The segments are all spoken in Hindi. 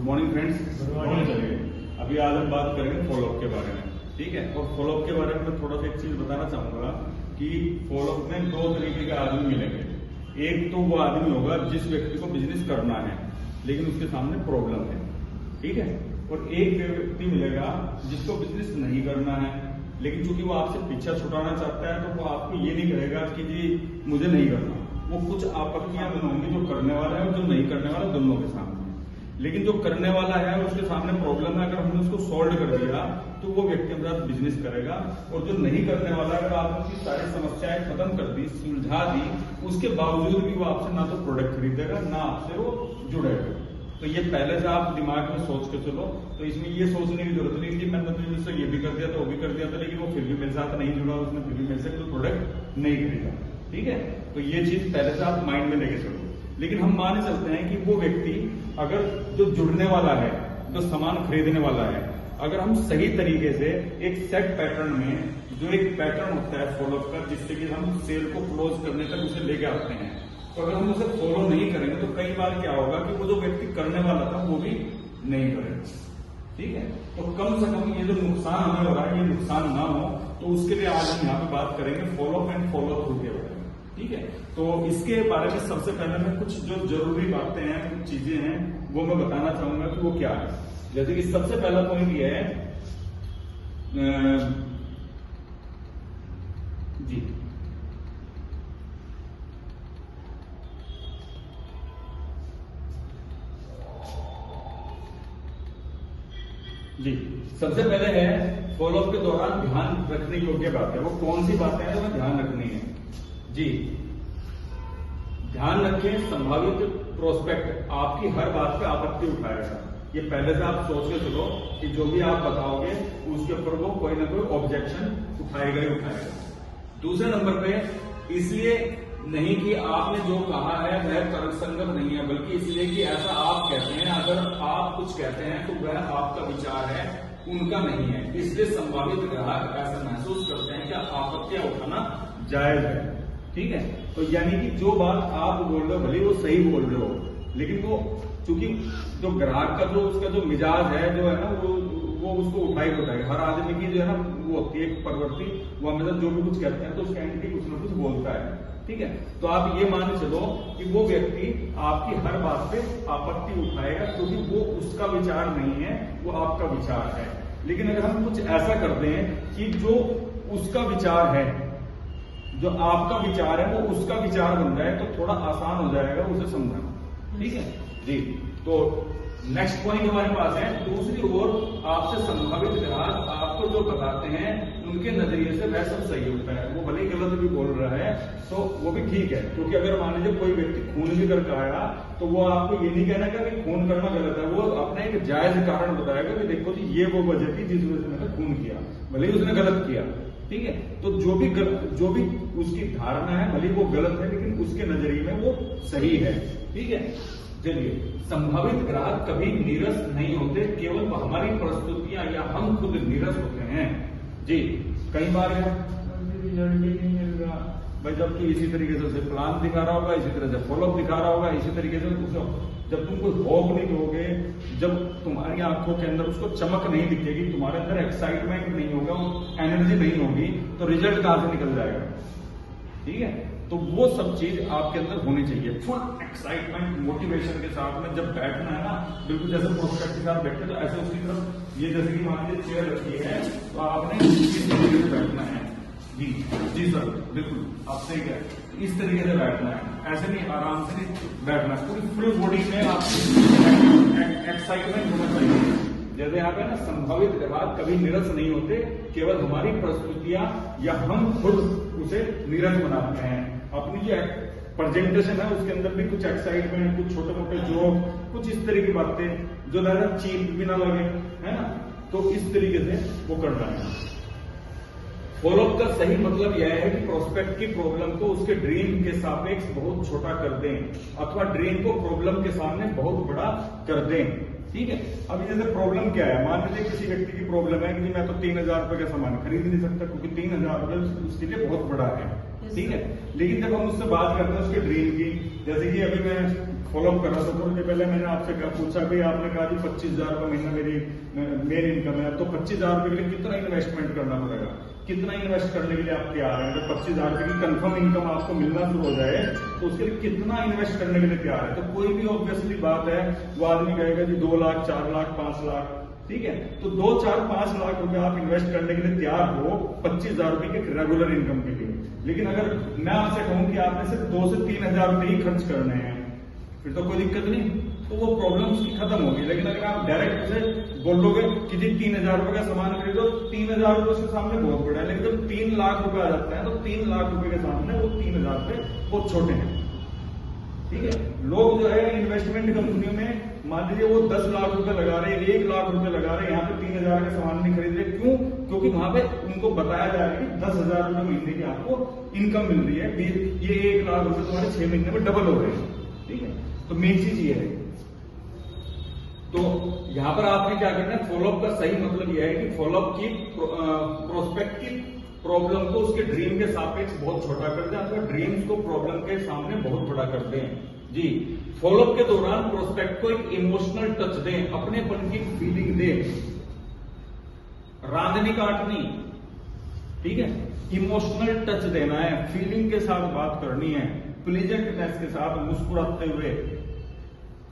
Morning friends. Good morning. चलिए अभी आज हम बात करेंगे फॉलोअप के बारे में, ठीक है। और फॉलोअप के बारे में थोड़ा सा एक चीज बताना चाहूंगा कि फॉलोअप में दो तरीके के आदमी मिलेंगे। एक तो वो आदमी होगा जिस व्यक्ति को बिजनेस करना है लेकिन उसके सामने प्रॉब्लम है, ठीक है। और एक व्यक्ति मिलेगा जिसको बिजनेस नहीं करना है लेकिन चूंकि वो आपसे पीछा छुड़ाना चाहता है तो वो आपको ये नहीं कहेगा कि जी मुझे नहीं करना। वो कुछ आपत्तियां बनाएंगे जो करने वाला है और जो नहीं करने वाला दोनों के सामने। लेकिन जो करने वाला है उसके सामने प्रॉब्लम है, अगर हमने उसको सॉल्व कर दिया तो वो व्यक्ति हमारे साथ बिजनेस करेगा। और जो नहीं करने वाला है अगर आपने उसकी सारी समस्याएं खत्म कर दी, सुलझा दी, उसके बावजूद भी वो आपसे ना तो प्रोडक्ट खरीदेगा ना आपसे वो जुड़ेगा। तो ये पहले से आप दिमाग में सोच के चलो। तो इसमें ये सोचने की जरूरत नहीं कि मैंने तो मुझसे ये भी कर दिया था वो भी कर दिया था लेकिन वो फिर भी मेरे साथ नहीं जुड़ा, उसने फिर भी मेरे से कोई प्रोडक्ट नहीं खरीदा, ठीक है। तो ये चीज पहले से आप माइंड में लेके चलो। लेकिन हम मान चलते हैं कि वो व्यक्ति अगर जो जुड़ने वाला है, जो सामान खरीदने वाला है, अगर हम सही तरीके से एक सेट पैटर्न में, जो एक पैटर्न होता है फॉलोअप का जिससे कि हम सेल को क्लोज करने तक उसे लेके आते हैं, तो अगर हम उसे फॉलो नहीं करेंगे तो कई बार क्या होगा कि वो जो व्यक्ति करने वाला था वो भी नहीं करेगा, ठीक है। तो कम से कम ये जो नुकसान हमें हो रहा है ये नुकसान ना हो, तो उसके लिए आज हम यहाँ पे बात करेंगे फॉलोअप एंड फॉलो थ्रू के बारे में, ठीक है। तो इसके बारे में सबसे पहले मैं कुछ जो जरूरी बातें हैं, कुछ चीजें हैं वो मैं बताना चाहूंगा कि वो क्या है। जैसे कि सबसे पहला पॉइंट ये है जी जी सबसे पहले है फॉलोअप के दौरान ध्यान रखने योग्य बात है। वो कौन सी बातें हैं जो हमें ध्यान रखनी है जी। ध्यान रखें, संभावित प्रोस्पेक्ट आपकी हर बात पे आपत्ति उठाएगा। ये पहले से आप सोच के चलो कि जो भी आप बताओगे उसके ऊपर वो कोई ना कोई ऑब्जेक्शन उठाएगा ही उठाएगा। दूसरे नंबर पे इसलिए नहीं कि आपने जो कहा है वह तर्कसंगत नहीं है, बल्कि इसलिए कि ऐसा आप कहते हैं। अगर आप कुछ कहते हैं तो वह आपका विचार है, उनका नहीं है। इसलिए संभावित ग्राहक ऐसा महसूस करते हैं कि आपत्तियां उठाना जायज है, ठीक है। तो यानी कि जो बात आप बोल रहे हो भले वो सही बोल रहे हो, लेकिन वो चूंकि जो ग्राहक का जो उसका जो मिजाज है जो है ना वो उसको उठाएगा। हर आदमी की जो है ना वो होती है प्रवृत्ति, वो हमेशा जो भी कुछ कहते हैं तो उसका एंटी कुछ ना कुछ बोलता है, ठीक है। तो आप ये मान चलो कि वो व्यक्ति आपकी हर बात पे आपत्ति उठाएगा क्योंकि वो उसका विचार नहीं है, वो आपका विचार है। लेकिन अगर हम कुछ ऐसा करते हैं कि जो उसका विचार है, जो आपका विचार है वो उसका विचार बन जाए तो थोड़ा आसान हो जाएगा उसे समझना, ठीक है जी। तो नेक्स्ट पॉइंट हमारे पास है, दूसरी ओर आपसे संभावित ग्राहक आपको जो बताते हैं उनके नजरिए से वह सब सही होता है। वो भले ही गलत भी बोल रहा है तो वो भी ठीक है, क्योंकि अगर मान लीजिए कोई व्यक्ति खून भी करके आया तो वो आपको ये नहीं कहना कि खून करना गलत है, वो अपना एक जायज कारण बताएगा कि देखो जी ये वो वजह थी जिस वजह से मैंने खून किया, भले ही उसने गलत किया, ठीक है। तो जो भी उसकी धारणा है भले वो गलत है लेकिन उसके नजरिए में वो सही है, ठीक है। चलिए, संभावित ग्राहक कभी नीरस नहीं होते, केवल हमारी प्रस्तुतियां या हम खुद नीरस होते हैं जी। कई बार रिजल्ट नहीं मिल रहा भाई, जब तू इसी तरीके से प्लान दिखा रहा होगा, इसी तरह से फॉलोअप दिखा रहा होगा, इसी तरीके से जब तुम कोई होप नहीं दोगे, जब तुम्हारी आंखों के अंदर उसको चमक नहीं दिखेगी, तुम्हारे अंदर एक्साइटमेंट नहीं होगा, एनर्जी नहीं होगी, तो रिजल्ट कहां से निकल जाएगा, ठीक है। तो वो सब चीज आपके अंदर होनी चाहिए। फुल एक्साइटमेंट मोटिवेशन के साथ में जब बैठना है ना, बिल्कुल जैसे प्रोस्पेक्ट के साथ बैठे तो ऐसे उसकी तरफ ये जैसे कि मान लीजिए चेयर रखी है तो आपने इस तरीके से बैठना है जी। जी सर बिल्कुल आप सही कह रहे हैं, इस तरीके से बैठना है, ऐसे नहीं आराम से नहीं बैठना, पूरी फुल बॉडी में आपकी एक्साइटमेंट होना चाहिए। जैसे यहाँ पे ना संभावित ग्राहक कभी निरस नहीं होते, केवल हमारी प्रस्तुतियां या हम खुद उसे निरस बनाते हैं। अपनी जो प्रेजेंटेशन है उसके अंदर भी कुछ एक्साइटमेंट, कुछ छोटे मोटे जोक, कुछ इस तरह की बातें जो ज्यादा चीप भी ना लगे, है ना, तो इस तरीके से वो करना है। फॉलोअप का सही मतलब यह है कि प्रोस्पेक्ट की प्रॉब्लम को उसके ड्रीम के सापेक्ष बहुत छोटा कर दें अथवा ड्रीम को प्रॉब्लम के सामने बहुत बड़ा कर दें, ठीक है। अब जैसे प्रॉब्लम क्या है, मान लीजिए किसी व्यक्ति की प्रॉब्लम है कि मैं तो 3000 रुपए का सामान खरीद नहीं सकता क्योंकि 3000 रुपए उसके लिए बहुत बड़ा है, ठीक है। लेकिन जब हम उससे बात करते हैं उसके ड्रीम की, जैसे कि अभी मैं फॉलोअप कर रहा था थोड़ी देर पहले, मैंने आपसे पूछा भाई, आपने कहा कि 25,000 रुपये महीना मेरी मेन इनकम है, तो 25,000 रुपये के लिए कितना इन्वेस्टमेंट करना पड़ेगा, कितना इन्वेस्ट करने के लिए आप तैयार हैं? जब 25,000 रुपये की कंफर्म इनकम आपको मिलना शुरू हो जाए तो उसके लिए कितना इन्वेस्ट करने के लिए तैयार है? तो कोई भी ऑब्वियसली बात है, वो आदमी कहेगा कि 2 लाख, 4 लाख, 5 लाख, ठीक है। तो 2, 4, 5 लाख रुपए आप इन्वेस्ट करने के लिए तैयार हो 25,000 रुपए के रेगुलर इनकम के लिए। लेकिन अगर मैं आपसे कहूं कि आपने सिर्फ 2 से 3,000 रुपए ही खर्च करने हैं, फिर तो कोई दिक्कत नहीं, तो वो प्रॉब्लम उसकी खत्म होगी। लेकिन अगर आप डायरेक्ट उसे बोलोगे कि जी 3,000 रुपए का सामान खरीदो, 3,000 रुपए उसके सामने बहुत बड़ा है। लेकिन जब 3 लाख रुपए आ जाता है तो 3 लाख रुपए के सामने वो 3,000 रुपए बहुत छोटे हैं, ठीक है। लोग जो है इन्वेस्टमेंट कंपनियों में मान लीजिए वो 10 लाख रुपए लगा रहे हैं, 1 लाख रुपए लगा रहे हैं, यहाँ पे 3,000 का सामान नहीं खरीद रहे। क्यों? क्योंकि वहां पे उनको बताया जा रहा है कि 10,000 रुपए महीने की आपको इनकम मिल रही है, ये 1 लाख रुपए तुम्हारे 6 महीने में डबल हो रहे हैं, ठीक है। तो मेन चीज ये है। तो यहां पर आपने क्या करना है, फॉलोअप का सही मतलब यह है कि फॉलोअप की प्रोस्पेक्ट की प्रॉब्लम को उसके ड्रीम के सापेक्ष बहुत छोटा कर दें, अथवा ड्रीम्स को प्रॉब्लम के सामने बहुत बड़ा कर दें। जी, फॉलोअप के दौरान प्रोस्पेक्ट को एक इमोशनल टच दें, अपनेपन की फीलिंग दें, रांधनी काटनी, ठीक है। इमोशनल टच देना है, फीलिंग के साथ बात करनी है, प्लीजेंटनेस के साथ मुस्कुराते हुए,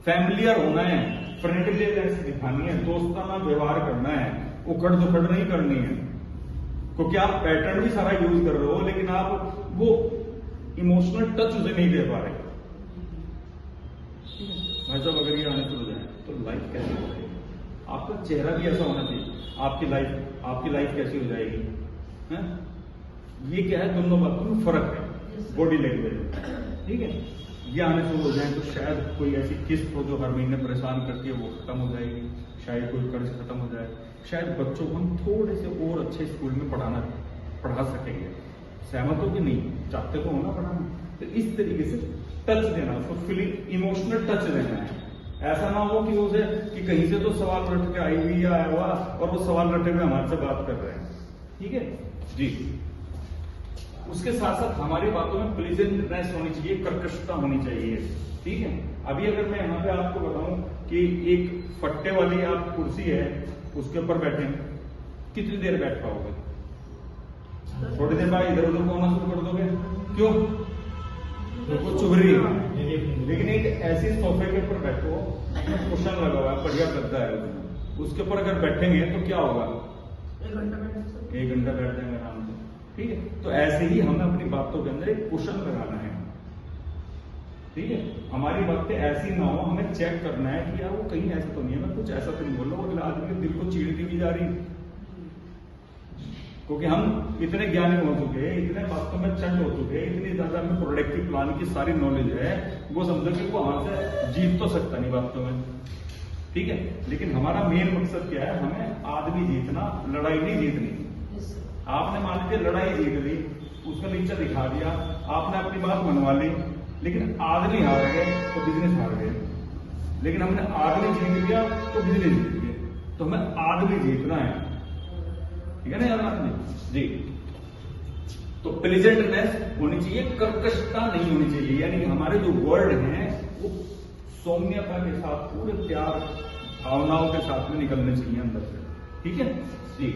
फैमिलियर होना है, फ्रेंडलीनेस दिखानी है, दोस्ताना व्यवहार करना है, उखड़ दुखड़ नहीं करनी है। क्योंकि आप पैटर्न भी सारा यूज कर रहे हो लेकिन आप वो इमोशनल टच उसे नहीं दे पा रहे। भाई साहब अगर ये आने शुरू हो जाए तो लाइफ कैसी हो जाएगी? आपका चेहरा भी ऐसा होना चाहिए, आपकी लाइफ कैसी हो जाएगी है? ये क्या है, दोनों बातों में फर्क है, बॉडी लैंग्वेज, ठीक है। ये आने शुरू हो जाए तो शायद कोई ऐसी किस्त हो जो हर महीने परेशान करती है वो खत्म हो जाएगी, शायद कोई कर्ज खत्म हो जाए, शायद बच्चों को हम थोड़े से और अच्छे स्कूल में पढ़ा सकेंगे। सहमत हो कि नहीं? चाहते को होना पढ़ाना, तो इस तरीके से टच देना, उसको फीलिंग इमोशनल टच देना है। ऐसा ना हो कि उसे कि कहीं से तो सवाल रट के आई हुई या आया हुआ और वो सवाल रटे हुए हमारे से बात कर रहे हैं, ठीक है जी। उसके साथ साथ हमारी बातों में प्लीजेंटनेस होनी चाहिए, कर्कशता होनी चाहिए, ठीक है। अभी अगर मैं यहाँ पे आपको बताऊं कि एक फट्टे वाली आप कुर्सी है, उसके ऊपर बैठे, कितनी देर बैठ पाओगे? थोड़ी देर बाद इधर उधर होना शुरू कर दोगे। क्यों? तो चुभ रही है। लेकिन एक ऐसी सोफे के ऊपर बैठो, कुशन लगा हुआ है, बढ़िया गद्दा है, उसके ऊपर अगर बैठेंगे तो क्या होगा? 1 घंटा बैठ जाएंगे आराम से, ठीक है। तो ऐसे ही हमें अपनी बातों के अंदर एक कुशन लगाना है, ठीक है। हमारी बातें ऐसी ना हो, हमें चेक करना है कि यार वो कहीं ऐसा तो नहीं है, मैं कुछ ऐसा तो नहीं बोल रहा हूँ, अगले आदमी के दिल को चीरती भी जा रही। क्योंकि हम इतने ज्ञानी हो चुके हैं, इतने बातों में चंड हो चुके हैं, इतनी ज्यादा हमें प्रोडक्टिव प्लान की सारी नॉलेज है, वो समझो कि वो हमसे जीत तो सकता नहीं बातों में, ठीक है। लेकिन हमारा मेन मकसद क्या है? हमें आदमी जीतना, लड़ाई नहीं जीतनी। आपने मान लीजिए लड़ाई जीत ली, उसका नीचे दिखा दिया, आपने अपनी बात मनवा ली, लेकिन आदमी हार गए तो बिजनेस हार गए। लेकिन हमने आदमी जीत लिया तो बिजनेस जीत गए। तो हमें आदमी जीतना है, ठीक है ना यार आदमी जी। तो प्लीजेंटनेस होनी चाहिए, कर्कशता नहीं होनी चाहिए, यानी हमारे जो वर्ड हैं वो सौम्यता के साथ, पूरे प्यार भावनाओं के साथ में निकलने चाहिए अंदर से, ठीक है जी।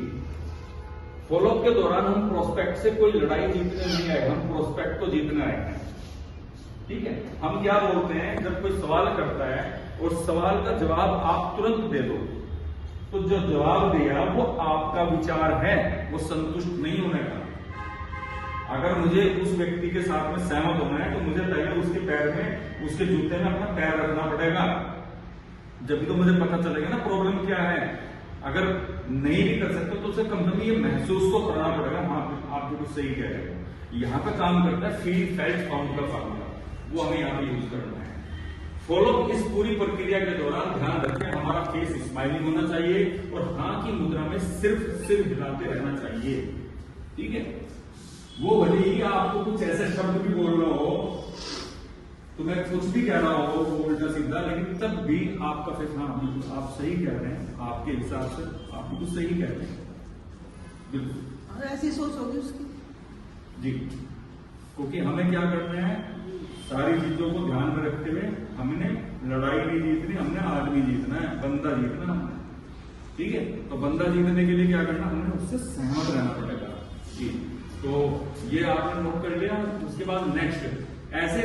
फॉलोअप के दौरान हम प्रोस्पेक्ट से कोई लड़ाई जीतने नहीं आए, हम प्रोस्पेक्ट को जीतने आए हैं, ठीक है। हम क्या बोलते हैं, जब कोई सवाल करता है और सवाल का जवाब आप तुरंत दे दो, तो जो जवाब दिया वो आपका विचार है, वो संतुष्ट नहीं होने का। अगर मुझे उस व्यक्ति के साथ में सहमत होना है तो मुझे पहले उसके पैर में, उसके जूते में अपना पैर रखना पड़ेगा, जब भी तो मुझे पता चलेगा ना प्रॉब्लम क्या है। अगर नहीं भी कर सकते तो उसे कम से कम ये महसूस तो करना पड़ेगा, हाँ आप बिल्कुल सही कह रहे हो। यहाँ पे काम करता है फील फेल्ट फाउंड का फार्मूला, वो हमें यहाँ पे यूज करना है। फॉलो इस पूरी प्रक्रिया के दौरान ध्यान रखें, हमारा फेस स्माइलिंग होना चाहिए और हाँ की मुद्रा में सिर्फ सिर हिलाते रहना चाहिए, ठीक है। वो भले ही आपको कुछ ऐसे शब्द भी बोलना हो, तो मैं कुछ भी कह रहा हो वो उल्टा सीधा, लेकिन तब भी आपका फेस, हाँ बिल्कुल आप सही कह रहे हैं, आपके हिसाब से आप बिल्कुल सही कह रहे हैं, बिल्कुल ऐसी सोच होगी उसकी जी। क्योंकि हमें क्या करना है, सारी चीजों को ध्यान में रखते हुए हमने लड़ाई नहीं जीतनी, हमने आदमी जीतना है, बंदा जीतना हमने। ठीक है, तो बंदा जीतने के लिए क्या करना, हमने उससे सहमत रहना पड़ेगा। तो ये आपने नोट कर लिया। उसके बाद नेक्स्ट, ऐसे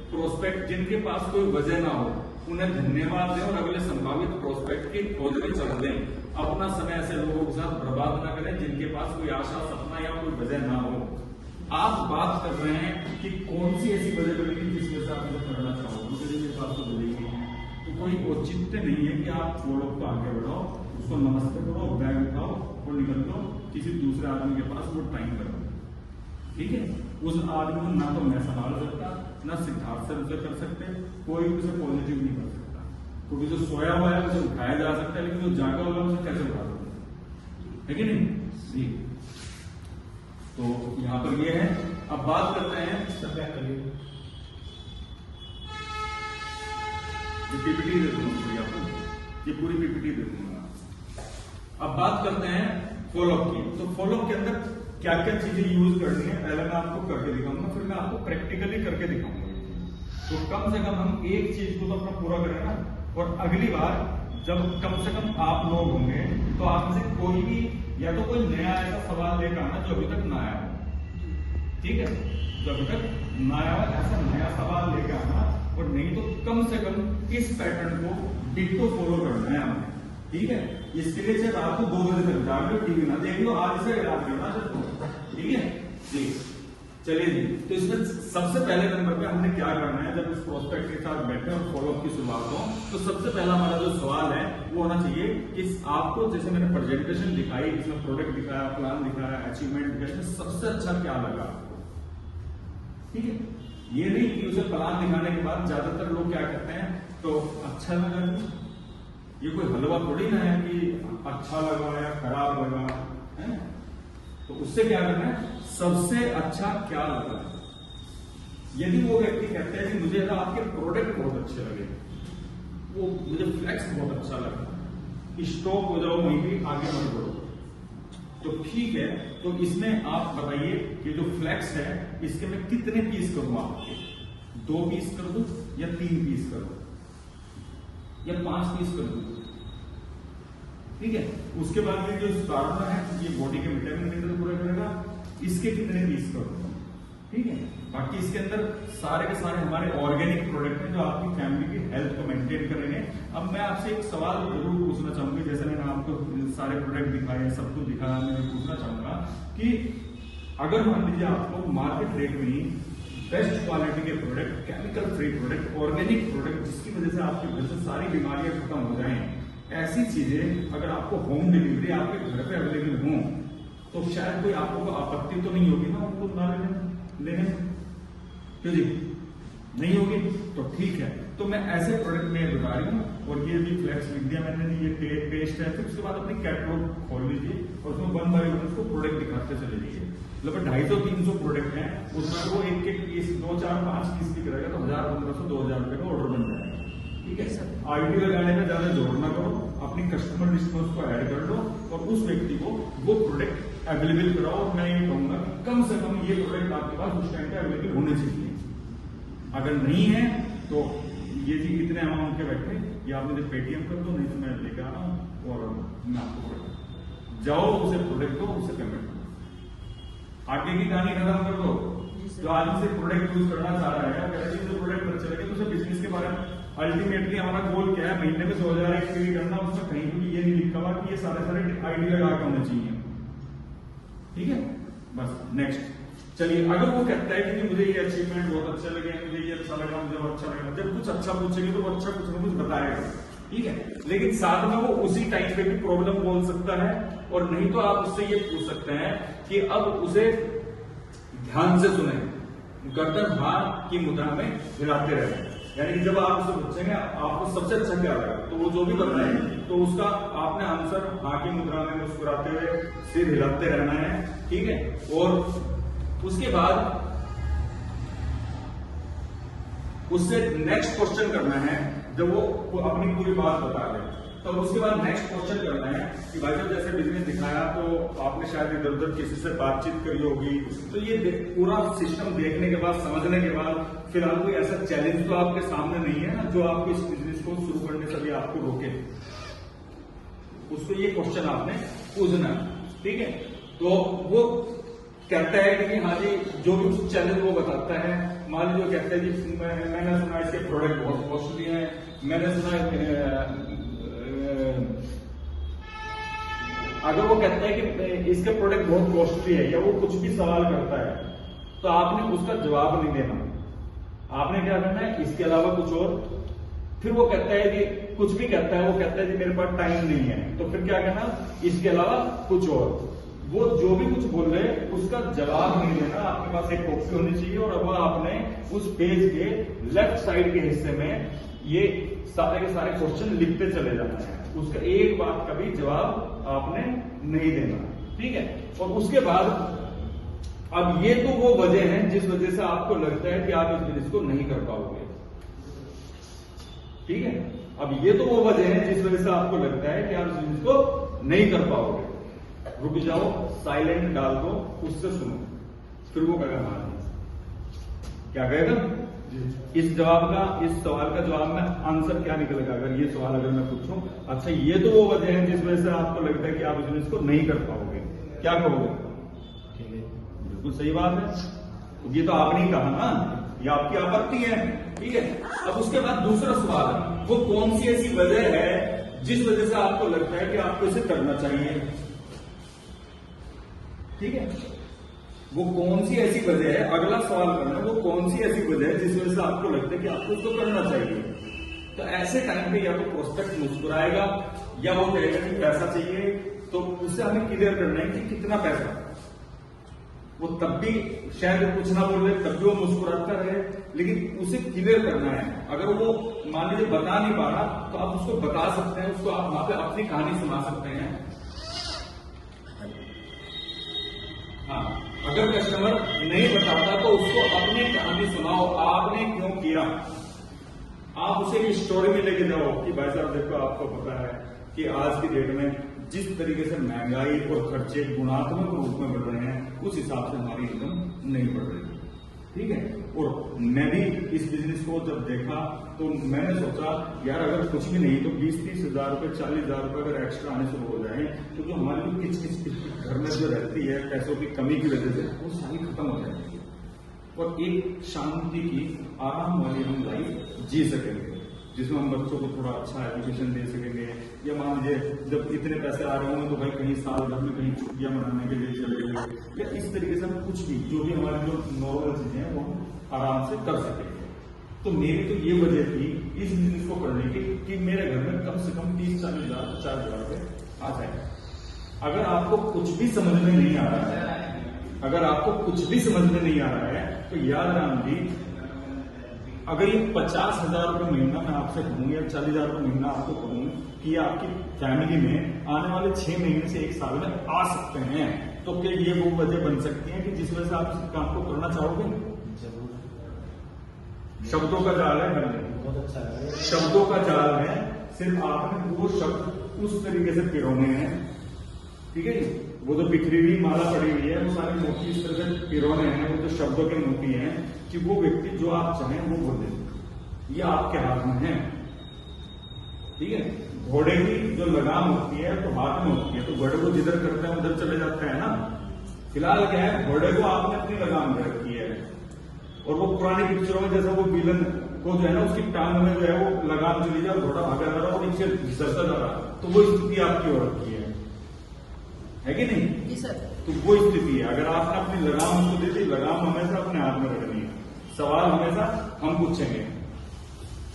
प्रोस्पेक्ट जिनके पास कोई वजह ना हो उन्हें धन्यवाद दें और अगले संभावित प्रोस्पेक्ट की खोज में चल दें। अपना समय ऐसे लोगों के साथ बर्बाद ना करें जिनके पास कोई आशा, सपना या कोई वजह ना हो। आप बात कर रहे हैं कि कौन सी ऐसी वजह बनेगी जिसमें से आप मुझे करना चाहोगे, मुझे मेरे पास तो बनेगी। तो कोई औचित्य नहीं है कि आप फॉलो को आगे बढ़ाओ, उसको नमस्ते करो, बैग उठाओ और निकल लो किसी दूसरे आदमी के पास, वो टाइम करो। ठीक है, उस आदमी को ना तो मैं संभाल सकता, ना सिद्धार्थ सर उसे कर सकते, कोई उसे पॉजिटिव नहीं कर सकता, क्योंकि जो सोया हुआ है उसे उठाया जा सकता है, लेकिन जो जागा हुआ है उसे कैसे उठा सकते है कि नहीं? जी, तो यहां पर ये है। अब बात करते हैं, ये पीपीटी दे दूंगा आपको, ये पूरी पीपीटी दे दूंगा। अब बात करते हैं फॉलोअप की। तो फॉलोअप के अंदर क्या क्या चीजें यूज करनी है, पहले मैं आपको करके दिखाऊंगा, फिर मैं आपको प्रैक्टिकली करके दिखाऊंगा। तो कम से कम हम एक चीज को तो अपना पूरा करें ना, और अगली बार जब कम से कम आप लोग होंगे तो आप में से कोई भी या तो कोई नया ऐसा सवाल लेकर आना जो अभी तक ना आया हो। ठीक है, जो अभी तक ना आया हो ऐसा नया सवाल लेकर आना, और नहीं तो कम से कम इस पैटर्न को डिट्टो फॉलो करना है हमें। ठीक है, इसके लिए सिर्फ आपको 2 बजे तक जाग लो, टीवी ना देख लो, आज से याद करना सबको। ठीक है जी, चलिए जी। तो इसमें सबसे पहले नंबर पे हमने क्या करना है, जब इस प्रोस्पेक्ट के साथ बैठे और फॉलोअप की शुरुआत हो, तो सबसे पहला हमारा जो सवाल है वो होना चाहिए कि आपको, जैसे मैंने प्रेजेंटेशन दिखाई, इसमें प्रोडक्ट दिखाया, प्लान दिखाया, अचीवमेंट दिखाया, इसमें सबसे अच्छा क्या लगा आपको? ठीक है, ये नहीं कि उसे प्लान दिखाने के बाद ज्यादातर लोग क्या कहते हैं, तो अच्छा लगा नहीं। ये कोई हलवा थोड़ी ना है कि अच्छा लगा या खराब लगा है। तो उससे क्या करना है, सबसे अच्छा क्या लगा। यदि वो व्यक्ति कहते हैं कि मुझे ना आपके प्रोडक्ट बहुत अच्छे लगे, वो मुझे फ्लेक्स बहुत अच्छा लगा, स्टॉप हो जाओ वहीं भी, आगे मत बढ़ो, तो ठीक है। तो इसमें आप बताइए कि जो फ्लेक्स है इसके मैं कितने पीस करूं आपके, 2 पीस कर दूं या 3 पीस कर दूं या 5 पीस कर दूं। ठीक है, उसके बाद में जो स्टार्टर है ये बॉडी के विटामिन मिनरल पूरा करेगा, इसके कितने पीस कर दूं। ठीक है, बाकी इसके अंदर सारे के सारे हमारे ऑर्गेनिक प्रोडक्ट हैं जो आपकी फैमिली की हेल्थ को मेंटेन करेंगे। अब मैं आपसे एक सवाल जरूर पूछना चाहूंगी, जैसे मैंने आपको सारे प्रोडक्ट दिखाए, सब कुछ दिखाया, मैं पूछना चाहूंगा कि अगर मान लीजिए आपको मार्केट रेट में बेस्ट क्वालिटी के product, chemical free product, organic product, जिसकी वजह से आपके घर से सारी बीमारियां खत्म हो जाएं, ऐसी चीजें अगर आपको होम डिलीवरी आपके घर पे अवेलेबल हो, तो शायद कोई आपको आपत्ति तो नहीं होगी ना उनको ना लेने क्यों जी? नहीं होगी, तो ठीक है। तो मैं ऐसे प्रोडक्ट में बता रही हूँ, और ये भी फ्लेक्स लिख दिया मैंने, ये पेस्ट है। फिर उसके बाद अपनी कैटलॉग खोल लीजिए और उसमें 1 बाय 1 उसको प्रोडक्ट दिखाते चले जाइए। लगभग 250-300 प्रोडक्ट हैं, उसमें वो एक एक पीस 2, 4, 5 पीस दिख रहेगा, तो 1000, 1500, 2000 रुपए का ऑर्डर बन जाएगा। ठीक है सर, आईडी लगाने में ज्यादा जोर ना करो, अपनी कस्टमर लिस्ट में उसको ऐड कर लो और उस व्यक्ति को वो प्रोडक्ट अवेलेबल कराओ। और मैं ये कहूंगा कम से कम ये प्रोडक्ट आपके पास उस टाइम पे अवेलेबल होने चाहिए। अगर नहीं है तो ये जी इतने अमाउंट के बैठे, ये आप मुझे पेटीएम कर दो, नहीं तो मैं लेकर आ रहा हूँ और मैं आपको जाओ, उसे प्रोडक्ट दो, उसे पेमेंट दो, आगे की कहानी खत्म कर दो। जो आदमी से प्रोडक्ट यूज करना चाह रहा है, अगर प्रोडक्ट अच्छे लगे तो उसे बिजनेस के बारे में अल्टीमेटली हमारा गोल क्या है, महीने में 2000 एक्सपीरी करना। उसमें कहीं भी ये नहीं लिखा हुआ कि ये सारे आईडी लगा के होने चाहिए। ठीक है, बस नेक्स्ट। चलिए, अगर वो कहता है कि मुझे ये अचीवमेंट बहुत अच्छे लगे, मुझे ये अच्छा लगा, मुझे वो अच्छा लगा, जब कुछ अच्छा पूछेंगे तो वो अच्छा कुछ ना कुछ बताएगा। ठीक है, लेकिन साथ में वो उसी टाइम पे भी प्रॉब्लम बोल सकता है, और नहीं तो आप उससे ये पूछ सकते हैं कि अब उसे ध्यान से सुने, गर्दन हाथ की मुद्रा में हिलाते रहे। यानी कि जब आप उससे पूछेंगे आपको सबसे अच्छा क्या लगा, तो वो जो भी बताए तो उसका आपने आंसर हाथ की मुद्रा में मुस्कुराते हुए सिर हिलाते रहना है। ठीक है, और उसके बाद उससे नेक्स्ट क्वेश्चन करना है। जब वो अपनी पूरी बात बता दे तो उसके बाद नेक्स्ट क्वेश्चन करना है कि भाई साहब जैसे बिजनेस दिखाया तो आपने शायद इधर उधर किसी से बातचीत करी होगी, तो ये पूरा सिस्टम देखने के बाद, समझने के बाद फिलहाल कोई ऐसा चैलेंज तो आपके सामने नहीं है ना जो आपको इस बिजनेस को शुरू करने से भी आपको रोके। उसको ये क्वेश्चन आपने पूछना, ठीक है। तो वो कहता है कि हाँ जी, जो भी कुछ चैलेंज वो बताता है, मान लीजिए कहता है जी मैंने सुना इसके प्रोडक्ट बहुत कॉस्टली है, मैंने सुना अगर वो कहता है कि इसके प्रोडक्ट बहुत कॉस्टली है या वो कुछ भी सवाल करता है तो आपने उसका जवाब नहीं देना, आपने क्या करना है इसके अलावा कुछ और। फिर वो कहता है कि कुछ भी कहता है, वो कहता है कि मेरे पास टाइम नहीं है, तो फिर क्या करना, इसके अलावा कुछ और। वो जो भी कुछ बोल रहे हैं उसका जवाब नहीं देना, आपके पास एक कॉपी होनी चाहिए और अब आपने उस पेज के लेफ्ट साइड के हिस्से में ये सारे के सारे क्वेश्चन लिखते चले जाना है, उसका एक बात का भी जवाब आपने नहीं देना, ठीक है। और उसके बाद अब ये तो वो वजह है जिस वजह से आपको लगता है कि आप इस बिजनेस को नहीं कर पाओगे, ठीक है। अब ये तो वो वजह है जिस वजह से आपको लगता है कि आप इस बिजनेस को नहीं कर पाओगे। रुक जाओ, साइलेंट डाल दो, उससे सुनो, फिर वो कहेगा हाँ, क्या कहेगा, इस सवाल का जवाब में आंसर क्या निकलेगा। अगर ये सवाल अगर मैं पूछूं, अच्छा ये तो वो वजह है जिस वजह से आपको लगता है कि आप इस बिजनेस को नहीं कर पाओगे, क्या कहोगे, बिल्कुल सही बात है, तो ये तो आपने ही कहा ना, ये आपकी आपत्ति है, ठीक है। अब उसके बाद दूसरा सवाल है, वो कौन सी ऐसी वजह है जिस वजह से आपको लगता है कि आपको इसे करना चाहिए, ठीक है। वो कौन सी ऐसी वजह है, अगला सवाल करना, वो कौन सी ऐसी वजह है जिस वजह से आपको लगता है कि आपको इसको करना चाहिए। तो ऐसे टाइम पे या तो प्रोस्पेक्ट मुस्कुराएगा या वो कहेगा कि पैसा चाहिए, तो उससे हमें क्लियर करना है कि कितना पैसा। वो तब भी शायद कुछ ना बोल रहे, तब भी वो मुस्कुराता रहे, लेकिन उसे क्लियर करना है। अगर वो मान लीजिए बता नहीं पा रहा तो आप उसको बता सकते हैं, उसको आप वहां पे अपनी कहानी सुना सकते हैं। हाँ, अगर कस्टमर नहीं बताता तो उसको अपनी कहानी सुनाओ, आपने क्यों किया। आप उसे एक स्टोरी में लेके जाओ कि भाई साहब देखो, आपको पता है कि आज की डेट में जिस तरीके से महंगाई और खर्चे गुणात्मक रूप में बढ़ रहे हैं, उस हिसाब से हमारी इनकम नहीं बढ़ रही, ठीक है। और मैं भी इस बिजनेस को जब देखा तो मैंने सोचा यार अगर कुछ भी नहीं तो 20-30 हजार रुपए, 40 हजार रुपए अगर एक्स्ट्रा आने शुरू हो जाए तो जो हमारी जो किच घर में जो रहती है पैसों की कमी की वजह से, वो सारी खत्म हो जाएगी और एक शांति की आराम वाली हम लाइफ जी सकेंगे, जिसमें हम बच्चों को थोड़ा अच्छा एजुकेशन दे सकेंगे। या मान लीजिए जब इतने पैसे आ रहे होंगे तो भाई कहीं साल भर में कहीं छुट्टियां मनाने के लिए चले गए, या इस तरीके से हम कुछ भी जो भी हमारी जो नॉर्मल चीजें हैं वो आराम से कर सकेंगे। तो मेरी तो ये वजह थी इस बिजनेस को करने की कि मेरे घर में कम से कम 30-40 हजार 50 हजार रुपए आ जाए। अगर आपको कुछ भी समझ में नहीं आ रहा है, अगर आपको कुछ भी समझ में नहीं आ रहा है तो याद रखिए, अगर ये 50 हजार रुपये महीना मैं आपसे कहूँ या 40 हजार रुपये महीना आपको कहूँ कि आपकी फैमिली में आने वाले 6 महीने से 1 साल में आ सकते हैं, तो क्या ये वो वजह बन सकती है कि जिस वजह से आप इस काम को करना चाहोगे। जरूर, शब्दों का जाल है, बहुत अच्छा है, शब्दों का जाल है, सिर्फ आपने वो शब्द उस तरीके से पिरोने हैं, ठीक है। वो जो बिखरी हुई माला पड़ी हुई है वो सारी मोती इस तरह से पिरोने हैं, वो जो शब्दों के मोती हैं कि वो व्यक्ति जो आप चाहें वो बोले, ये आपके हाथ में है, ठीक है। घोड़े की जो लगाम होती है तो हाथ में होती है, तो घोड़े को जिधर करते हैं उधर चले जाते हैं ना। फिलहाल क्या है, घोड़े को आपने अपनी लगाम दे रखी है और वो पुरानी पिक्चरों में जैसा वो विलन को जो है ना उसकी टांग में जो है वो लगाम चली जाए, घोड़ा भागा जा रहा है और नीचे घिसलता जा रहा है, तो वो स्थिति आपकी हो रखी है कि नहीं जी सर। तो वो स्थिति है, अगर आपने अपनी लगाम उसको दी थी, लगाम हमेशा अपने हाथ में रखनी है, सवाल हमेशा हम पूछेंगे,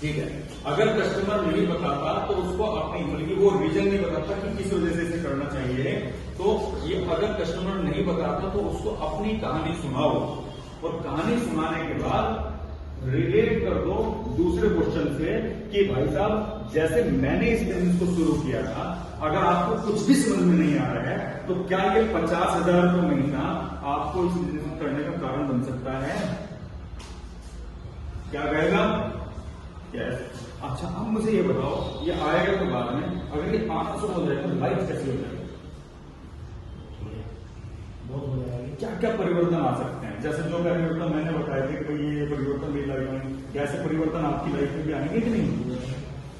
ठीक है। अगर कस्टमर नहीं बताता तो उसको अपनी बल्कि वो रीजन नहीं बताता कि किस वजह से इसे करना चाहिए, तो ये अगर कस्टमर नहीं बताता तो उसको अपनी कहानी सुनाओ और कहानी सुनाने के बाद रिलेट कर दो दूसरे क्वेश्चन से कि भाई साहब जैसे मैंने इस बिजनेस को शुरू किया था, अगर आपको कुछ भी समझ में नहीं आ रहा है तो क्या ये 50 हजार रुपये महीना आपको इस बिजनेस करने का कारण बन सकता है, क्या कहेगा। यस, अच्छा अब मुझे ये बताओ, ये आएगा तो बाद में, अगर ये 800 हो जाएगा तो लाइफ कैसी हो जाएगी? बहुत हो जाएगी। क्या क्या परिवर्तन आ सकते हैं? जैसे जो परिवर्तन मैंने बताया थे कि भाई ये परिवर्तन मेरी लाइफ में, ऐसे परिवर्तन आपकी लाइफ में भी आएंगे कि नहीं?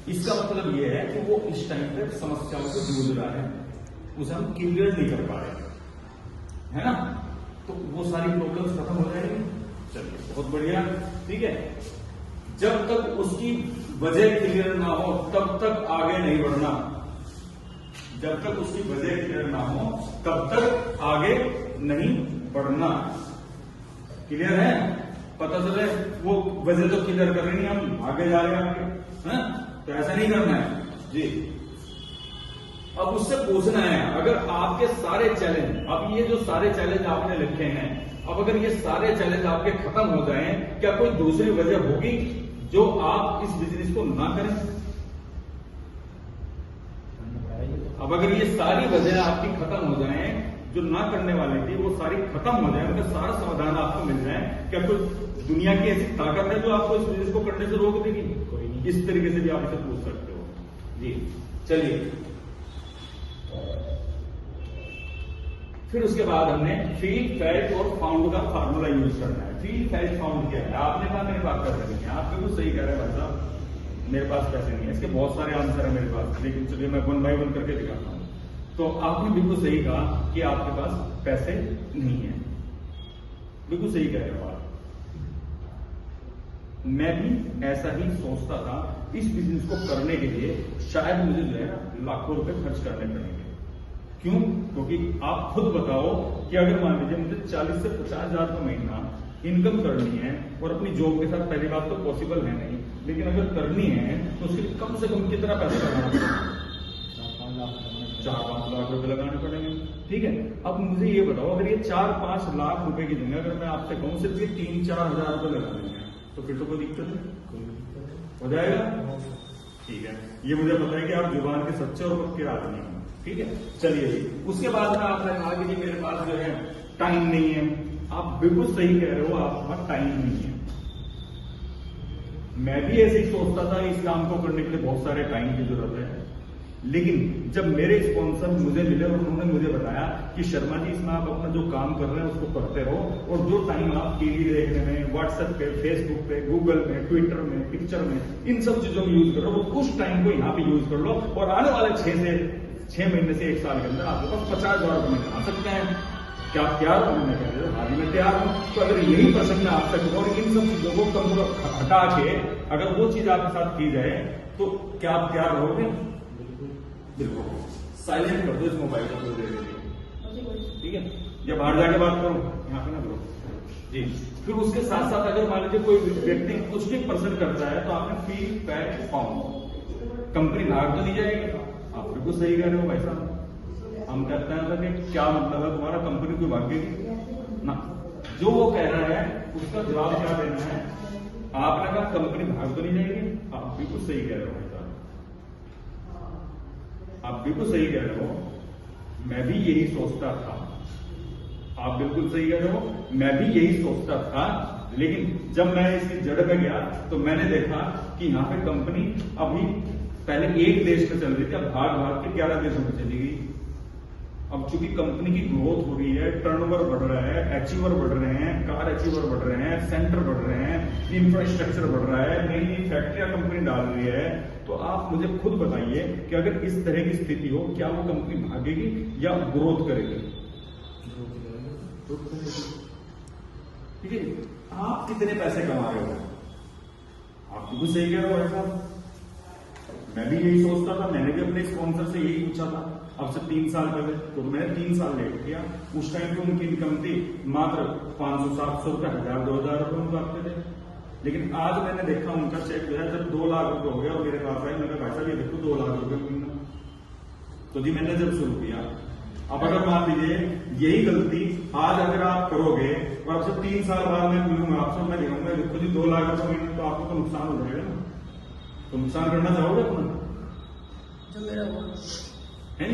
इसका मतलब ये है कि वो इस टाइम पे समस्याओं से जूझ रहा है, उसे हम क्लियर नहीं कर पा रहे, है ना? तो वो सारी प्रॉब्लम्स खत्म हो जाएगी। चलिए बहुत बढ़िया, ठीक है। जब तक उसकी वजह क्लियर ना हो तब तक आगे नहीं बढ़ना। जब तक उसकी वजह क्लियर ना हो तब तक आगे नहीं बढ़ना। क्लियर है? पता चले वो वजह तो क्लियर कर रही नहीं, हम आगे जा रहे हैं आगे, हैं? तो ऐसा नहीं करना है जी। अब उससे पूछना है, अगर आपके सारे चैलेंज, अब ये जो सारे चैलेंज आपने लिखे हैं, अब अगर ये सारे चैलेंज आपके खत्म हो जाएं, क्या कोई दूसरी वजह होगी जो आप इस बिजनेस को ना करें? अब अगर ये सारी वजह आपकी खत्म हो जाएं, जो ना करने वाली थी वो सारी खत्म हो जाए, उनका सारा समाधान आपको मिल जाए, क्या कोई दुनिया की ऐसी ताकत है जो आपको इस बिजनेस को करने से रोक देगी? कोई नहीं। इस तरीके से भी आप इसे पूछ सकते हो जी। चलिए फिर उसके बाद हमने फील, फैट और फाउंड का फार्मूला यूज करना है। फील, फैट, फाउंड क्या है? आपने कहा मेरे पास पैसे नहीं है, आप बिल्कुल सही कह रहे हैं भाई साहब, मेरे पास पैसे नहीं है। इसके बहुत सारे आंसर है मेरे पास, लेकिन चलिए मैं 1 बाय 1 करके दिखाता हूं। तो आपने बिल्कुल सही कहा कि आपके पास पैसे नहीं है, बिल्कुल सही कह रहे हो आप। मैं भी ऐसा ही सोचता था, इस बिजनेस को करने के लिए शायद मुझे जो है लाखों रुपए खर्च करने पड़ेंगे। क्यों? क्योंकि आप खुद बताओ कि अगर मान लीजिए मुझे 40 से 50 हजार का महीना इनकम करनी है और अपनी जॉब के साथ, पहली बात तो पॉसिबल है नहीं, लेकिन अगर करनी है तो उसके लिए कम से कम कितना पैसा लगाना पड़ेगा? 4-5 लाख रुपए लगाने पड़ेंगे, ठीक है। अब मुझे ये बताओ, अगर ये 4-5 लाख रुपए की जगह अगर मैं आपसे कहूं सिर्फ ये 3-4 हजार रुपए लगाने हैं, तो फिर तो कोई दिक्कत है? हो जाएगा, ठीक है। ये मुझे पता है कि आप जुबान के सच्चे और पक्के आदमी हैं, ठीक है। चलिए जी, उसके बाद में आपने कहा कि मेरे पास जो है टाइम नहीं है। आप बिल्कुल सही कह रहे हो, आपके पास टाइम नहीं है। मैं भी ऐसे ही सोचता था, इस काम को करने के लिए बहुत सारे टाइम की जरूरत है, लेकिन जब मेरे स्पॉन्सर मुझे मिले और उन्होंने मुझे बताया कि शर्मा जी, इसमें आप अपना जो काम कर रहे हैं उसको करते रहो, और जो टाइम आप टीवी देखने में, व्हाट्सएप पे, फेसबुक पे, गूगल पे, ट्विटर में, पिक्चर में, इन सब चीजों में यूज करो, वो उस टाइम को यहाँ पे यूज कर लो, और आने वाले 6 महीने से 1 साल के अंदर आपके पास 50 हजार रुपए में कमा सकते हैं। क्या आप तैयार हो? मैंने कह दिया हाँ जी मैं तैयार हूं। तो अगर यही प्रश्न आप तक और इन सब चीजों को कम हटा के अगर वो चीज आपके साथ की जाए, तो क्या आप तैयार रहोगे? बिल्कुल। साइलेंट कर दो इस मोबाइल को थोड़ी देर के लिए, ठीक है। या बाहर जाके बात करो, यहाँ पे ना करो जी। फिर उसके साथ साथ अगर मान लीजिए कोई व्यक्ति कुछ भी पर्सन करता है, तो आपने फील, फैट, फाउंड, कंपनी भाग तो नहीं जाएगी। आप बिल्कुल सही कह रहे हो भाई साहब। हम कहते हैं कि क्या मतलब है तुम्हारा, कंपनी कोई भागेगी ना? जो वो कह रहा है उसका जवाब क्या देना है? आपने कहा कंपनी भाग तो नहीं जाएगी। आप बिल्कुल सही कह रहे हो भाई साहब, आप बिल्कुल सही कह रहे हो। मैं भी यही सोचता था, आप बिल्कुल सही कह रहे हो, मैं भी यही सोचता था। लेकिन जब मैं इसकी जड़ में गया तो मैंने देखा कि यहाँ पे कंपनी अभी पहले एक देश में चल रही थी, अब भाग भाग के 11 देशों में चली गई। अब चूंकि कंपनी की ग्रोथ हो रही है, टर्नओवर बढ़ रहा है, अचीवर बढ़ रहे हैं, कार अचीवर बढ़ रहे हैं, सेंटर बढ़ रहे हैं, इंफ्रास्ट्रक्चर बढ़ रहा है, नई नई फैक्ट्रियां कंपनी डाल रही है, तो आप मुझे खुद बताइए कि अगर इस तरह की स्थिति हो, क्या वो कंपनी भागेगी या ग्रोथ करेगी? ठीक है। आप कितने पैसे कमा रहे हो? आप बिल्कुल सही कह रहे हो भाई साहब। मैं भी यही सोचता था, मैंने भी अपने स्पॉन्सर से यही पूछा था अब से 3 साल पहले, तो मैंने 3 साल लेट किया। उस टाइम पे उनकी इनकम थी मात्र 500-700 रुपए, 1000-2000 रुपए उनको आते थे। लेकिन आज मैंने देखा उनका चेक जो है जब 2 लाख रुपए हो गया और मेरे पास आए, मैंने भाई साहब ये देखो 2 लाख रुपए महीना। तो जी मैंने जब शुरू किया, अब अगर मान लीजिए यही गलती आज अगर आप करोगे और अब से 3 साल बाद मैं मिलूंगा आपसे, मैं दिखाऊंगा देखो जी 2 लाख रुपए महीने, तो आपको तो नुकसान हो जाएगा ना। तो नुकसान करना चाहोगे अपना? जो मेरा है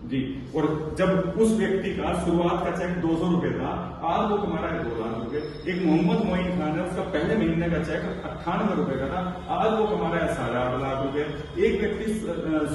जी। और जब उस व्यक्ति का शुरुआत का चेक 200 रुपए था, आज वो कमा रहा है 2 लाख रुपए। एक मोहम्मद मोइन खान है, उसका पहले महीने का चेक 98 रुपए का था, आज वो कमा रहा है 8.5 लाख रुपए। एक व्यक्ति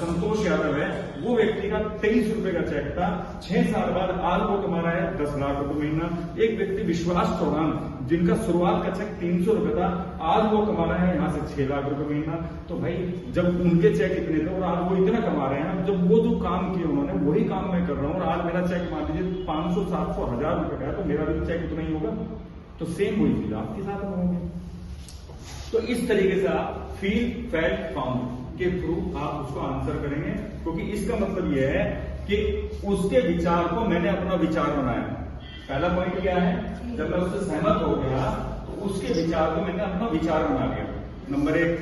संतोष यादव है, वो व्यक्ति का 23 रुपए का चेक था, 6 साल बाद आज वो कमा रहा है 10 लाख रुपए महीना। एक व्यक्ति विश्वास चौहान, जिनका शुरुआत का चेक 300 रुपए था, आज वो कमा रहे हैं यहाँ से 6 लाख रुपए महीना। तो भाई जब उनके चेक इतने थे और आज वो इतना कमा रहे हैं, जब वो जो काम किए उन्होंने वही काम मैं कर रहा हूँ और आज मेरा चेक मान लीजिए 500, 700, 1000 रुपए का है, तो मेरा भी चेक उतना ही होगा। तो सेम वही चीज आपके साथ होंगे। तो इस तरीके से आप फील फेल्ट फाउंड के थ्रू आप उसको आंसर करेंगे, क्योंकि इसका मतलब यह है कि उसके विचार को मैंने अपना विचार बनाया। पहला पॉइंट क्या है, जब मैं उससे सहमत हो गया तो उसके विचार को मैंने अपना विचार बना लिया, नंबर 1।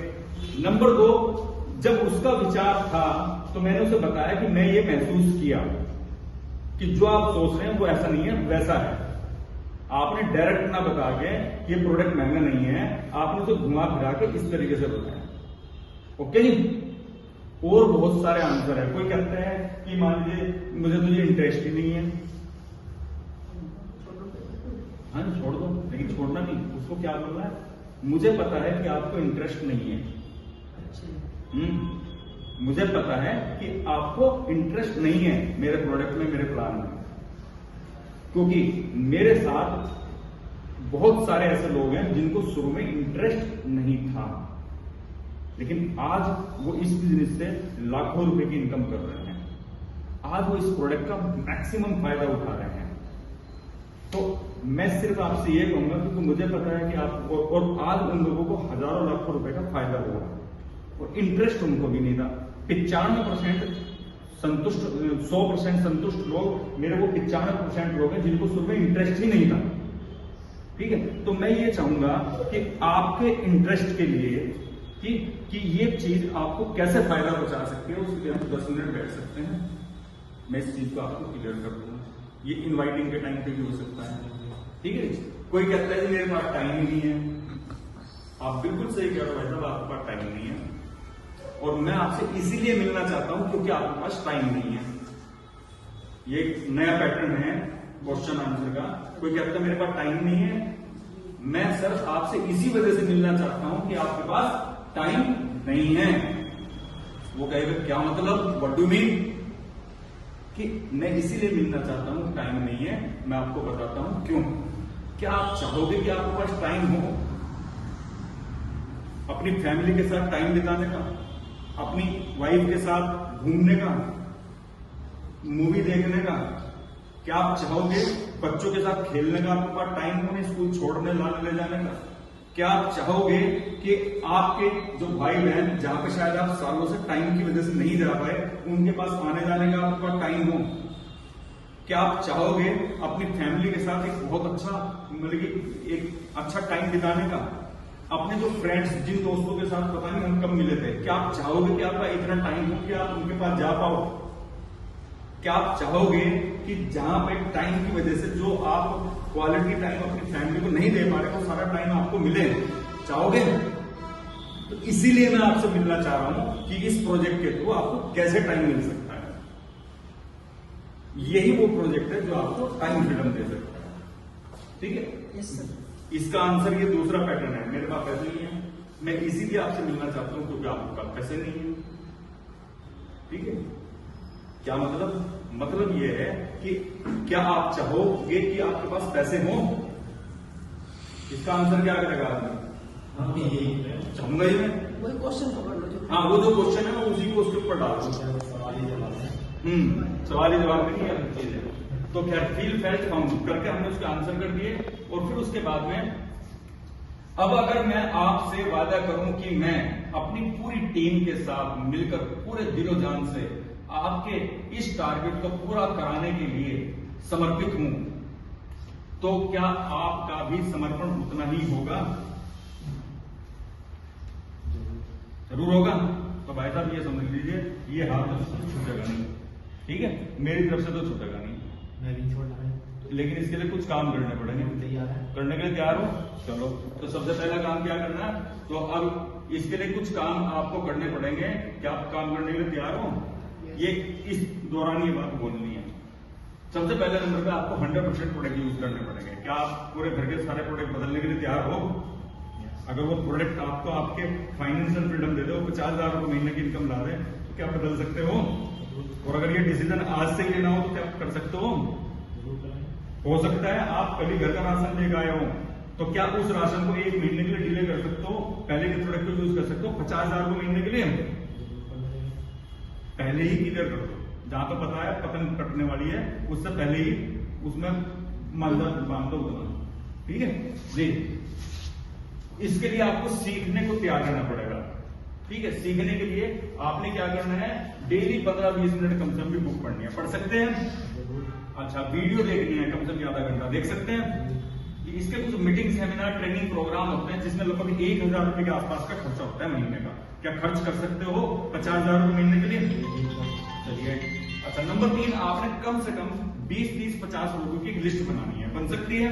नंबर 2, जब उसका विचार था तो मैंने उसे बताया कि मैं ये महसूस किया कि जो आप सोच रहे हैं वो ऐसा नहीं है, वैसा है। आपने डायरेक्ट ना बता के ये प्रोडक्ट महंगा नहीं है, आपने उसे घुमा फिरा के इस तरीके से बताया। ओके जी। और बहुत सारे आंसर है। कोई कहता है कि मान लीजिए मुझे तो ये इंटरेस्ट ही नहीं है, हाँ छोड़ दो, लेकिन छोड़ना नहीं, उसको क्या बोलना है, मुझे पता है कि आपको इंटरेस्ट नहीं है। मुझे पता है कि आपको इंटरेस्ट नहीं है मेरे प्रोडक्ट में, मेरे प्लान में, क्योंकि मेरे साथ बहुत सारे ऐसे लोग हैं जिनको शुरू में इंटरेस्ट नहीं था, लेकिन आज वो इस बिजनेस से लाखों रुपए की इनकम कर रहे हैं। आज वो इस प्रोडक्ट का मैक्सिमम फायदा उठा रहे हैं। तो मैं सिर्फ आपसे ये कहूंगा क्योंकि मुझे पता है कि आप, और आज उन लोगों को हजारों लाखों रुपए का फायदा हुआ और इंटरेस्ट उनको भी नहीं था। 95% संतुष्ट, 100% संतुष्ट लोग मेरे वो 95% लोग हैं जिनको शुरू में इंटरेस्ट ही नहीं था। ठीक है, तो मैं ये चाहूंगा कि आपके इंटरेस्ट के लिए कि ये चीज आपको कैसे फायदा पहुंचा सकती है, उसके लिए हम 10 मिनट बैठ सकते हैं। मैं इस चीज को आपको क्लियर कर दूंगा। ये इनवाइटिंग के टाइम पे भी हो सकता है। ठीक है, कोई कहता है कि मेरे पास टाइम ही नहीं है, आप बिल्कुल सही कह रहे हो भाई साहब, आपके पास टाइम नहीं है और मैं आपसे इसीलिए मिलना चाहता हूं क्योंकि आपके पास टाइम नहीं है। ये एक नया पैटर्न है क्वेश्चन आंसर का। कोई कहता है मेरे पास टाइम नहीं है, मैं सर आपसे इसी वजह से मिलना चाहता हूं कि आपके पास टाइम नहीं है। वो कहेगा क्या मतलब, व्हाट डू मीन, कि मैं इसीलिए मिलना चाहता हूं, टाइम नहीं है। मैं आपको बताता हूं क्यों। क्या आप चाहोगे कि आपके पास टाइम हो अपनी फैमिली के साथ टाइम बिताने का, अपनी वाइफ के साथ घूमने का, मूवी देखने का? क्या आप चाहोगे बच्चों के साथ खेलने का आपके पास टाइम हो, स्कूल छोड़ने लाने ले जाने का? क्या आप चाहोगे कि आपके जो भाई बहन जहां पे शायद आप सालों से टाइम की वजह से नहीं जा पाए, उनके पास आने जाने का आपके पास टाइम हो? क्या आप चाहोगे अपनी फैमिली के साथ एक बहुत अच्छा, मतलब कि एक अच्छा टाइम बिताने का? अपने जो फ्रेंड्स, जिन दोस्तों के साथ पता नहीं हम कब मिले थे, क्या आप चाहोगे कि आपका इतना टाइम हो कि आप उनके पास जा पाओ? क्या आप चाहोगे कि जहां पे टाइम की वजह से जो आप क्वालिटी टाइम अपनी फैमिली को नहीं दे पा रहे, वो सारा टाइम आपको मिले? चाहोगे? तो इसीलिए मैं आपसे मिलना चाह रहा हूं कि इस प्रोजेक्ट के थ्रू आपको कैसे टाइम मिल सकता है। यही वो प्रोजेक्ट है जो आपको टाइम फ्रीडम दे सकता है। ठीक है, यस सर। इसका आंसर ये दूसरा पैटर्न है, मेरे पास पैसे नहीं है, मैं इसीलिए आपसे मिलना चाहता हूं क्योंकि आपके पास पैसे नहीं है। ठीक है, क्या मतलब? मतलब ये है कि क्या आप चाहोगे कि आपके पास पैसे हो? इसका आंसर क्या करेगा आदमी? चाहूंगा ही मैं, वही क्वेश्चन पकड़ लो जो, हाँ वो जो क्वेश्चन है मैं उसी को उसके ऊपर डाल दूं। सवाली जवाब नहीं है चीज है। तो खैर फील फेल्ट फाउंड करके हमने उसके आंसर कर दिए और फिर उसके बाद में अब अगर मैं आपसे वादा करूं कि मैं अपनी पूरी टीम के साथ मिलकर पूरे दिलो जान से आपके इस टारगेट को पूरा कराने के लिए समर्पित हूं, तो क्या आपका भी समर्पण उतना ही होगा? जरूर होगा। तो भाई साहब ये समझ लीजिए, ये हाथ छूटेगा नहीं। ठीक है, मेरी तरफ से तो छूटेगा नहीं, मैं भी छोड़ना है, लेकिन इसके लिए कुछ काम करने पड़ेंगे। तैयार है करने के लिए तैयार हो? चलो, तो सबसे पहला काम क्या करना है, तो अब इसके लिए कुछ काम आपको करने पड़ेंगे। क्या आप काम करने के लिए तैयार हो? ये इस दौरान ये बात बोलनी है। सबसे पहले नंबर पे आपको 100% प्रोडक्ट यूज करने पड़ेंगे। क्या आप पूरे घर के सारे प्रोडक्ट बदलने के लिए तैयार हो? अगर वो प्रोडक्ट आपको आपके फाइनेंशियल फ्रीडम दे दे, 50,000 रुपए महीने की इनकम ला दे, तो क्या बदल सकते हो? और अगर ये डिसीजन आज से ही लेना हो तो क्या कर सकते हो? हो सकता है आप कभी घर का राशन लेकर आए हो, तो क्या उस राशन को 1 महीने के लिए डिले कर सकते हो? पहले के प्रोडक्ट को यूज कर सकते हो 50,000 रुपए महीने के लिए? पहले ही क्लियर कर दो। जहां तो पता है पतंग कटने वाली है, उससे पहले ही उसमें मालदार बांध दो। ठीक है जी। इसके लिए आपको सीखने को तैयार रहना पड़ेगा। ठीक है, सीखने के लिए आपने क्या करना है, डेली 15-20 मिनट कम से कम भी बुक पढ़नी है। पढ़ सकते हैं? अच्छा, वीडियो देखनी है कम से कम आधा घंटा, देख सकते हैं? इसके कुछ मीटिंग, सेमिनार, ट्रेनिंग प्रोग्राम होते हैं जिसमें लगभग 1,000 रुपए के आसपास का खर्चा होता है महीने का। क्या खर्च कर सकते हो 50,000 रुपए महीने के लिए? चलिए। अच्छा, नंबर 3, आपने कम से कम 20, 30, 50 लोगों की एक लिस्ट बनानी है। बन सकती है?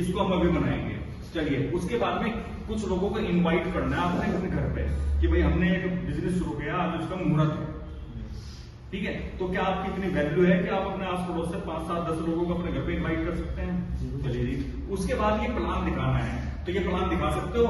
इसको हम अभी बनाएंगे। चलिए, उसके बाद में कुछ लोगों को इनवाइट करना है आपने अपने घर पे कि भाई हमने एक बिजनेस शुरू किया, आज उसका मुहूर्त है। ठीक है, तो क्या आपकी इतनी वैल्यू है कि आप अपने आस पड़ोस से 5, 7, 10 लोगों को अपने घर पे इनवाइट कर सकते हैं? चलिए जी। उसके बाद ये प्लान दिखाना है, तो ये प्लान दिखा सकते हो?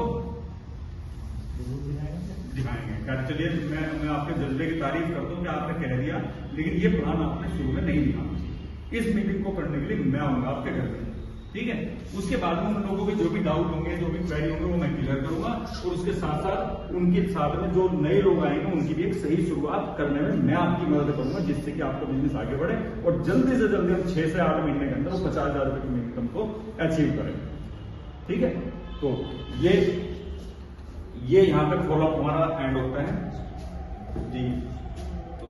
दिखाएंगे। चलिए, मैं आपके जज्बे की तारीफ करता हूँ कि आपने कह दिया, लेकिन ये प्लान आपने शुरू में नहीं दिखाना। इस मीटिंग को करने के लिए मैं आऊंगा आपके घर पे। ठीक है, उसके बाद में उन लोगों के जो भी डाउट होंगे, जो भी क्वेरी होंगे, वो मैं क्लियर करूंगा, और उसके साथ साथ उनके साथ में जो नए लोग आएंगे उनकी भी एक सही शुरुआत करने में मैं आपकी मदद करूंगा, जिससे कि आपका बिजनेस आगे बढ़े और जल्दी से जल्दी हम 6 से 8 महीने के अंदर 50,000 रुपए की इनकम को अचीव करें। ठीक है, तो ये यहाँ पे फॉलोअप हमारा एंड होता है जी।